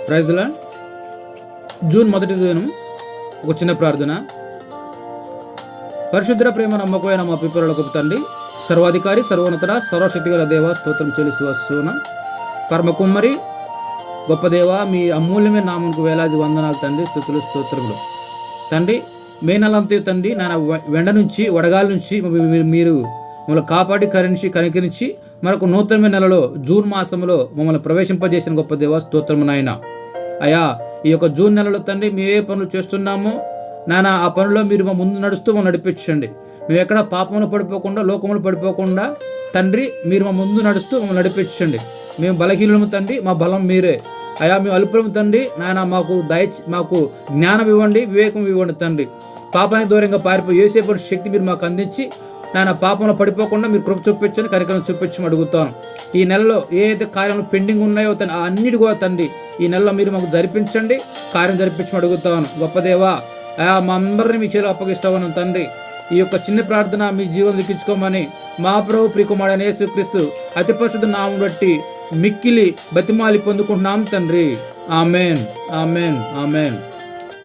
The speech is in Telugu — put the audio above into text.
Praise the lord. జూన్ 1వ దినం ఒక చిన్న ప్రార్థన. పరిశుద్ధ ప్రేమ నమ్మకమైన మా పిపరులకు తండ్రి, సర్వాధికారి సర్వోన్నత సర్వశక్తిగల దేవ స్తోత్రం చెల్లిసి వస్తున్నాం. పరమ కుమ్మరి గొప్ప దేవ, మీ అమూల్యమైన నామంకు వేలాది వందనాలు తండ్రి, స్తుతులు స్తోత్రములు తండ్రి. మే నెలంతా తండ్రి నాన్న వెండ నుంచి వడగాల నుంచి మీరు మమ్మల్ని కాపాడి కనికరించి మరొక నూతనమైన నెలలో జూన్ మాసంలో మమ్మల్ని ప్రవేశింపజేసిన గొప్ప దేవ స్తోత్రము నాయన. అయా, ఈ యొక్క జూన్ నెలలో తండ్రి మేము ఏ పనులు చేస్తున్నామో నాన్న, ఆ పనుల్లో మీరు మా ముందు నడుస్తూ మమ్మల్ని నడిపించండి. మేము ఎక్కడ పాపంలో పడిపోకుండా లోకములు పడిపోకుండా తండ్రి మీరు మా ముందు నడుస్తూ మమ్మల్ని నడిపించండి. మేము బలహీనము తండ్రి, మా బలం మీరే. అయా, మేము అల్పులము తండ్రి నాయన, మాకు జ్ఞానం ఇవ్వండి, వివేకం ఇవ్వండి తండ్రి. పాపానికి దూరంగా పారిపోయి యేసేపు శక్తి మీరు మాకు అందించి నాయన పాపంలో పడిపోకుండా మీరు కృప చూపించండి, కనికరం చూపించమని అడుగుతాను. ఈ నెలలో ఏదైతే కార్యాలు పెండింగ్ ఉన్నాయో అన్నిటి కూడా తండ్రి ఈ నెలలో మీరు మాకు జరిపించండి, కార్యం జరిపించమని అడుగుతాను. గొప్ప దేవా, మా అందరిని మీ చేతిలో అప్పగిస్తామని తండ్రి, ఈ యొక్క చిన్న ప్రార్థన మీ జీవనం లిఖించుకోమని మా ప్రభు ప్రియకుమారుడైన యేసుక్రీస్తు అతి పరిశుద్ధ నామం బట్టి మిక్కిలి బతిమాలి పొందుకుంటున్నాం తండ్రి. Amen, amen, amen.